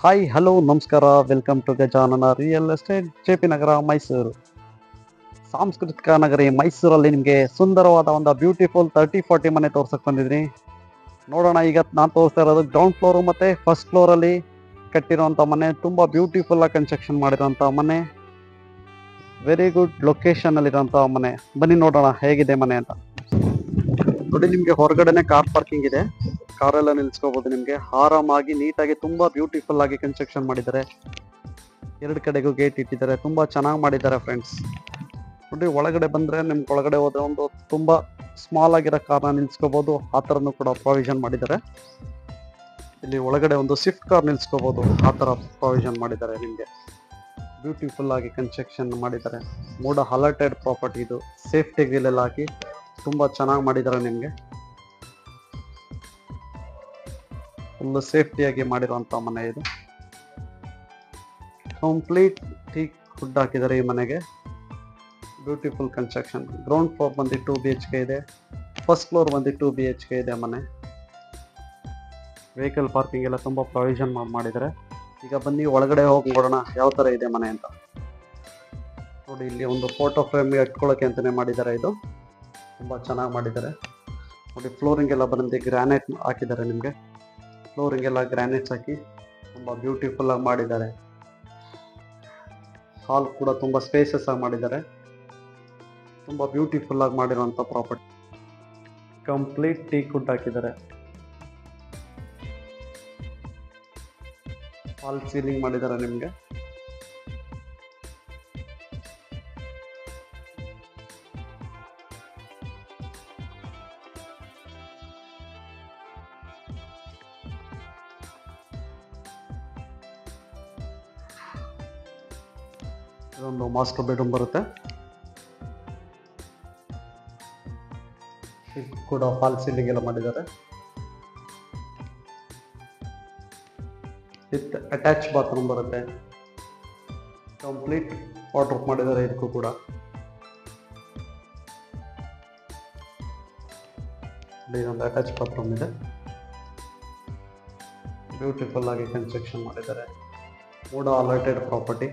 Hi hello ನಮಸ್ಕಾರ welcome to Gajanana real estate JP. Nagar Mysuru. ಸಾಂಸ್ಕೃತಿಕ ನಗರಿ ಮೈಸೂರಲ್ಲಿ ನಿಮಗೆ ಸುಂದರವಾದ ಒಂದು ಬ್ಯೂಟಿಫುಲ್ 30-40 ಮನೆ ತೋರ್ಸಕ್ ಬಂದಿದ್ರಿ. ನೋಡೋಣ, ಈಗ ನಾನು ತೋರಿಸ್ತಾ ಇರೋದು ಗ್ರೌಂಡ್ ಫ್ಲೋರು ಮತ್ತು ಫಸ್ಟ್ ಫ್ಲೋರಲ್ಲಿ ಕಟ್ಟಿರೋಂಥ ಮನೆ. ತುಂಬ ಬ್ಯೂಟಿಫುಲ್ ಆಗಿ ಕನ್ಸ್ಟ್ರಕ್ಷನ್ ಮಾಡಿರೋಂಥ ಮನೆ, ವೆರಿ ಗುಡ್ ಲೊಕೇಶನಲ್ಲಿರೋಂಥ ಮನೆ. ಬನ್ನಿ ನೋಡೋಣ ಹೇಗಿದೆ ಮನೆ ಅಂತ. ನೋಡಿ, ನಿಮಗೆ ಹೊರಗಡೆನೆ ಕಾರ್ ಪಾರ್ಕಿಂಗ್ ಇದೆ, ಕಾರೆಲ್ಲ ನಿಲ್ಸ್ಕೋಬಹುದು. ನಿಮಗೆ ಆರಾಮಾಗಿ ನೀಟಾಗಿ ತುಂಬಾ ಬ್ಯೂಟಿಫುಲ್ ಆಗಿ ಕನ್ಸ್ಟ್ರಕ್ಷನ್ ಮಾಡಿದ್ದಾರೆ. ಎರಡು ಕಡೆಗೂ ಗೇಟ್ ಇಟ್ಟಿದ್ದಾರೆ, ತುಂಬಾ ಚೆನ್ನಾಗಿ ಮಾಡಿದ್ದಾರೆ ಫ್ರೆಂಡ್ಸ್. ನೋಡಿ, ಒಳಗಡೆ ಬಂದ್ರೆ ನಿಮ್ಗೆ ಒಳಗಡೆ ಹೋದ್ರೆ ಒಂದು ತುಂಬಾ ಸ್ಮಾಲ್ ಆಗಿರೋ ಕಾರ್ನ ನಿಲ್ಸ್ಕೋಬಹುದು. ಆ ಥರನೂ ಕೂಡ ಪ್ರಾವಿಷನ್ ಮಾಡಿದ್ದಾರೆ. ಇಲ್ಲಿ ಒಳಗಡೆ ಒಂದು ಸ್ವಿಫ್ಟ್ ಕಾರ್ ನಿಲ್ಸ್ಕೋಬಹುದು, ಆ ಥರ ಪ್ರಾವಿಷನ್ ಮಾಡಿದ್ದಾರೆ. ನಿಮಗೆ ಬ್ಯೂಟಿಫುಲ್ ಆಗಿ ಕನ್ಸ್ಟ್ರಕ್ಷನ್ ಮಾಡಿದ್ದಾರೆ. ಮೂಡ ಅಲರ್ಟೆಡ್ ಪ್ರಾಪರ್ಟಿ ಇದು, ಸೇಫ್ಟಿ ಗ್ರಿಲ್ ಹಾಕಿ ತುಂಬ ಚೆನ್ನಾಗಿ ಮಾಡಿದ್ದಾರೆ. ನಿಮಗೆ ಫುಲ್ ಸೇಫ್ಟಿಯಾಗಿ ಮಾಡಿರುವಂಥ ಮನೆ ಇದು. ಕಂಪ್ಲೀಟ್ ಟೀಕ್ ವುಡ್ ಹಾಕಿದ್ದಾರೆ ಈ ಮನೆಗೆ. Beautiful construction. ಗ್ರೌಂಡ್ ಫ್ಲೋರ್ ಬಂದು 2 BHK ಇದೆ, ಫಸ್ಟ್ ಫ್ಲೋರ್ ಬಂದು 2 BHK ಇದೆ ಮನೆ. ವೆಹಿಕಲ್ ಪಾರ್ಕಿಂಗ್ ಎಲ್ಲ ತುಂಬ ಪ್ರಾವಿಷನ್ ಮಾಡಿದ್ದಾರೆ. ಈಗ ಬನ್ನಿ ಒಳಗಡೆ ಹೋಗಿ ನೋಡೋಣ ಯಾವ ಥರ ಇದೆ ಮನೆ ಅಂತ. ನೋಡಿ, ಇಲ್ಲಿ ಒಂದು ಫೋಟೋ ಫ್ರೇಮ್ ಇಟ್ಕೊಳ್ಳೋಕೆ ಅಂತಲೇ ಮಾಡಿದ್ದಾರೆ. ಇದು ತುಂಬ ಚೆನ್ನಾಗಿ ಮಾಡಿದ್ದಾರೆ. ನೋಡಿ, ಫ್ಲೋರಿಂಗ್ ಎಲ್ಲ ಬಂದು ಗ್ರಾನೈಟ್ ಹಾಕಿದ್ದಾರೆ. ನಿಮಗೆ ಫ್ಲೋರಿಂಗ್ ಎಲ್ಲ ಗ್ರಾನೈಟ್ಸ್ ಹಾಕಿ ತುಂಬ ಬ್ಯೂಟಿಫುಲ್ ಆಗಿ ಮಾಡಿದ್ದಾರೆ. ಹಾಲ್ ಕೂಡ ತುಂಬ ಸ್ಪೇಸಸ್ ಆಗಿ ಮಾಡಿದ್ದಾರೆ. ತುಂಬ ಬ್ಯೂಟಿಫುಲ್ ಆಗಿ ಮಾಡಿರುವಂಥ ಪ್ರಾಪರ್ಟಿ. ಕಂಪ್ಲೀಟ್ ಟೀಕ್ ವುಡ್ ಹಾಕಿದ್ದಾರೆ. ಹಾಲ್ ಸೀಲಿಂಗ್ ಮಾಡಿದ್ದಾರೆ. ನಿಮಗೆ ಇದೊಂದು ಮಾಸ್ಟರ್ ಬೆಡ್ರೂಮ್ ಬರುತ್ತೆ. ಕೂಡ ಫಾಲ್ ಸೀಲಿಂಗ್ ಎಲ್ಲ ಮಾಡಿದ್ದಾರೆ. ವಿತ್ ಅಟ್ಯಾಚ್ ಬಾತ್ರೂಮ್ ಬರುತ್ತೆ. ಕಂಪ್ಲೀಟ್ ವಾಟರ್ ಮಾಡಿದ್ದಾರೆ ಇದಕ್ಕೂ ಕೂಡ. ಇದೊಂದು ಅಟ್ಯಾಚ್ ಬಾತ್ರೂಮ್ ಇದೆ. ಬ್ಯೂಟಿಫುಲ್ ಆಗಿ ಕನ್ಸ್ಟ್ರಕ್ಷನ್ ಮಾಡಿದ್ದಾರೆ. ಮೂಡ ಅಲರ್ಟೆಡ್ ಪ್ರಾಪರ್ಟಿ.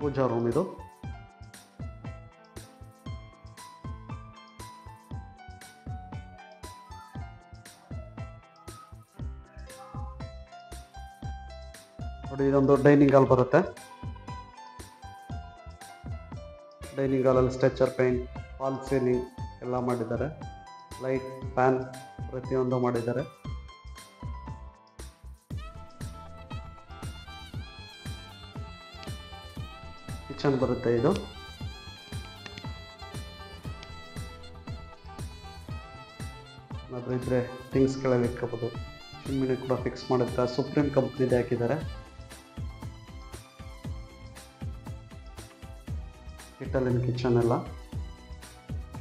ಪೂಜಾ ರೂಮ್ ಇದು. ನೋಡಿ, ಇದೊಂದು ಡೈನಿಂಗ್ ಹಾಲ್ ಬರುತ್ತೆ. ಡೈನಿಂಗ್ ಹಾಲಲ್ಲಿ ಸ್ಟ್ರೆಚರ್ ಪೇಂಟ್, ಫಾಲ್ ಸೀಲಿಂಗ್ ಎಲ್ಲ ಮಾಡಿದ್ದಾರೆ. ಲೈಟ್, ಫ್ಯಾನ್ ಪ್ರತಿಯೊಂದು ಮಾಡಿದ್ದಾರೆ. ಕಿಚನ್ ಬರುತ್ತೆ ಇದು. ಏನಾದರೂ ಇದ್ರೆ ಥಿಂಗ್ಸ್ಗಳೆಲ್ಲ ಇಟ್ಕೋಬೋದು. ಚಿಮ್ಮಿನಿ ಕೂಡ ಫಿಕ್ಸ್ ಮಾಡಿದ್ರೆ ಸುಪ್ರೀಂ ಕಂಪ್ನಿದೆ ಹಾಕಿದ್ದಾರೆ. ಇಟಾಲಿಯನ್ ಕಿಚನ್ ಎಲ್ಲ.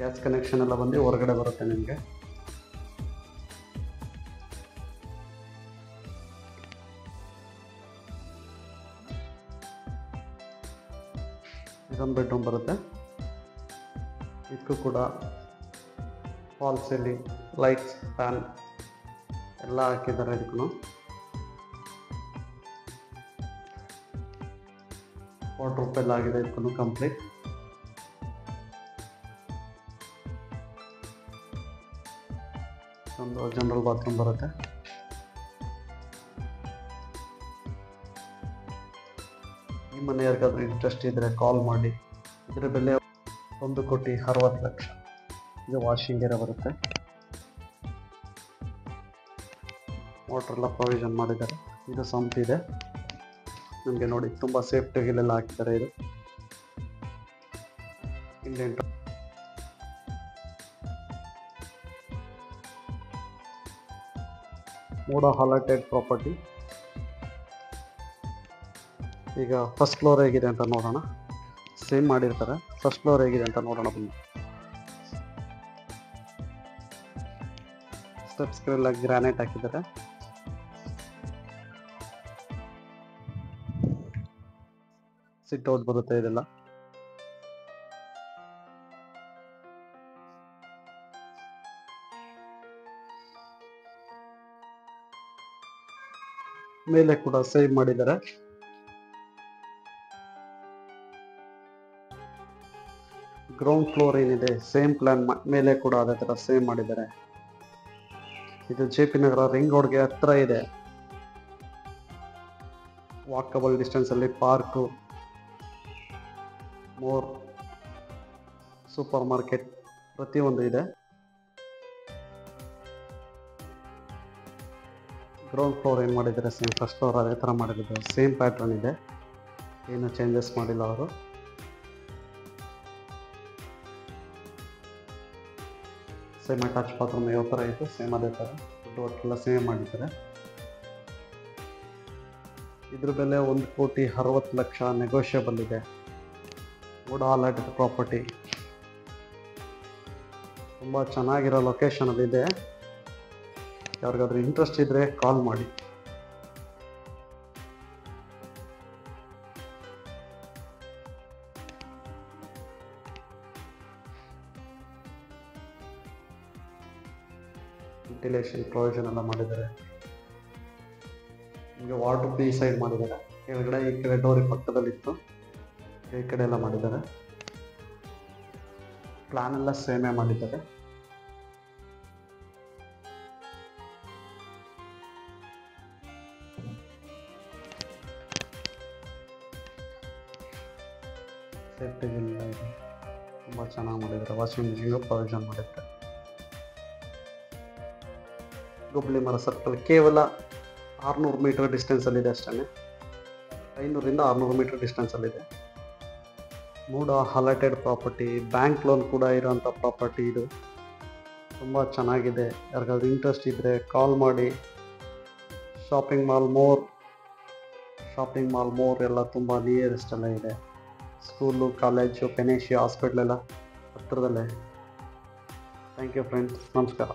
ಗ್ಯಾಸ್ ಕನೆಕ್ಷನ್ ಎಲ್ಲ ಬಂದು ಹೊರಗಡೆ ಬರುತ್ತೆ ನಿಮಗೆ. ಇದೊಂದು ಬೆಡ್ರೂಮ್ ಬರುತ್ತೆ. ಇದಕ್ಕೂ ಕೂಡ ಫಾಲ್ ಸೀಲಿಂಗ್, ಲೈಟ್ಸ್, ಫ್ಯಾನ್ ಎಲ್ಲ ಹಾಕಿದ್ದಾರೆ. ಇದಕ್ಕೂ ವಾರ್ಡ್ರೋಬ್ ಎಲ್ಲ ಆಗಿದೆ. ಇದಕ್ಕೂ ಕಂಪ್ಲೀಟ್. ಒಂದು ಜನರಲ್ ಬಾತ್ರೂಮ್ ಬರುತ್ತೆ. ಈ ಮನೆ ಯಾರಿಗಾದ್ರೂ ಇಂಟ್ರೆಸ್ಟ್ ಇದ್ದರೆ ಕಾಲ್ ಮಾಡಿ. ಇದರ ಬೆಲೆ 1,60,00,000. ಇದು ವಾಷಿಂಗ್ ಏರಿಯಾ ಬರುತ್ತೆ. ವಾಟರ್ ಎಲ್ಲ ಪ್ರಾವಿಷನ್ ಮಾಡಿದ್ದಾರೆ. ಇದು ಸಂಪ್ ಇದೆ ನಿಮಗೆ. ನೋಡಿ, ತುಂಬ ಸೇಫ್ಟಿಗೆಲ್ಲ ಹಾಕಿದ್ದಾರೆ. ಇದು ಇಂಡೆಂಟ್. ಮೂಡ ಅಲರ್ಟೆಡ್ ಪ್ರಾಪರ್ಟಿ. ಈಗ ಫಸ್ಟ್ ಫ್ಲೋರ್ ಹೇಗಿದೆ ಅಂತ ನೋಡೋಣ. ಸೇಮ್ ಮಾಡಿರ್ತಾರೆ. ಫಸ್ಟ್ ಫ್ಲೋರ್ ಹೇಗಿದೆ ಅಂತ ನೋಡೋಣ ಬನ್ನಿ. ಸ್ಟೆಪ್ಸ್ಗಳೆಲ್ಲ ಗ್ರಾನೈಟ್ ಹಾಕಿದ್ದಾರೆ. ಸಿಟ್ ಔಟ್ ಬರುತ್ತೆ ಇದೆಲ್ಲ. ಮೇಲೆ ಕೂಡ ಸೇವ್ ಮಾಡಿದ್ದಾರೆ. ಗ್ರೌಂಡ್ ಫ್ಲೋರ್ ಏನಿದೆ ಸೇಮ್ ಪ್ಲಾನ್ ಮೇಲೆ ಕೂಡ ಅದೇ ತರ ಸೇವ್ ಮಾಡಿದ್ದಾರೆ. ಇದು JP ನಗರ ರಿಂಗ್ ರೋಡ್ಗೆ ಹತ್ರ ಇದೆ. ವಾಕಬಲ್ ಡಿಸ್ಟೆನ್ಸ್ ಅಲ್ಲಿ ಪಾರ್ಕು, ಮೋರ್, ಸೂಪರ್ ಮಾರ್ಕೆಟ್ ಪ್ರತಿಯೊಂದು ಇದೆ. ಗ್ರೌಂಡ್ ಫ್ಲೋರ್ ಏನು ಮಾಡಿದ್ದಾರೆ ಸೇಮ್ ಫಸ್ಟ್ ಫ್ಲೋರ್ ಅದೇ ಥರ ಮಾಡಿದ್ದಾರೆ. ಸೇಮ್ ಪ್ಯಾಟ್ರನ್ ಇದೆ, ಏನು ಚೇಂಜಸ್ ಮಾಡಿಲ್ಲ ಅವರು. ಸೇಮ್ ಅಟ್ಯಾಚ್ ಬಾತ್ರೂಮ್ ಯಾವ ಥರ ಇತ್ತು ಸೇಮ್ ಅದೇ ಥರ ಫುಡ್ ವರ್ಕೆಲ್ಲ ಸೇಮ್ ಮಾಡಿದ್ದಾರೆ. ಇದ್ರ ಬೆಲೆ 1,60,00,000 ನೆಗೋಷಿಯಬಲ್ ಇದೆ. Good all at property. ತುಂಬ ಚೆನ್ನಾಗಿರೋ ಲೊಕೇಶನಲ್ಲಿದೆ. ಯಾರಿಗಾದ್ರೂ ಇಂಟ್ರೆಸ್ಟ್ ಇದ್ದರೆ ಕಾಲ್ ಮಾಡಿ. ವೆಂಟಿಲೇಷನ್ ಪ್ರೊವಿಷನ್ ಎಲ್ಲ ಮಾಡಿದ್ದಾರೆ. ನಿಮಗೆ ವಾಟರ್ ಈ ಸೈಡ್ ಮಾಡಿದ್ದಾರೆ, ಕೆಳಗಡೆ ಈ ಕಡೆ ಡೋರಿ ಪಕ್ಕದಲ್ಲಿತ್ತು, ಈ ಕಡೆ ಎಲ್ಲ ಮಾಡಿದ್ದಾರೆ. ಪ್ಲಾನ್ ಎಲ್ಲ ಸೇಮೇ ಮಾಡಿದ್ದಾರೆ. ಸೇಫ್ಟಿ ಎಲ್ಲ ಇದೆ, ತುಂಬ ಚೆನ್ನಾಗಿ ಮಾಡಿದ್ದಾರೆ. ವಾಷಿಂಗ್ ಮಿಷಿನ್ಗೂ ಪ್ರೊವಿಷನ್ ಮಾಡಿದ್ದಾರೆ. ಗುಬ್ಲಿ ಮರ ಸರ್ಕಲ್ ಕೇವಲ 600 ಮೀಟರ್ ಡಿಸ್ಟೆನ್ಸಲ್ಲಿದೆ ಅಷ್ಟೇ. 500ರಿಂದ 600 ಮೀಟರ್ ಡಿಸ್ಟೆನ್ಸಲ್ಲಿದೆ. ಮೂಡ ಅಲಾಟೆಡ್ ಪ್ರಾಪರ್ಟಿ, ಬ್ಯಾಂಕ್ ಲೋನ್ ಕೂಡ ಇರೋಂಥ ಪ್ರಾಪರ್ಟಿ ಇದು. ತುಂಬ ಚೆನ್ನಾಗಿದೆ. ಯಾರಿಗಾದ್ರೂ ಇಂಟ್ರೆಸ್ಟ್ ಇದ್ದರೆ ಕಾಲ್ ಮಾಡಿ. ಶಾಪಿಂಗ್ ಮಾಲ್ ಮೋರ್ ಎಲ್ಲ ತುಂಬ ನಿಯರೆಸ್ಟ್ ಎಲ್ಲ ಇದೆ. ಸ್ಕೂಲು, ಕಾಲೇಜು, ಪೆನೇಶಿಯಾ ಹಾಸ್ಪಿಟ್ಲೆಲ್ಲ ಹತ್ತಿರದಲ್ಲೇ. ಥ್ಯಾಂಕ್ ಯು ಫ್ರೆಂಡ್ಸ್, ನಮಸ್ಕಾರ.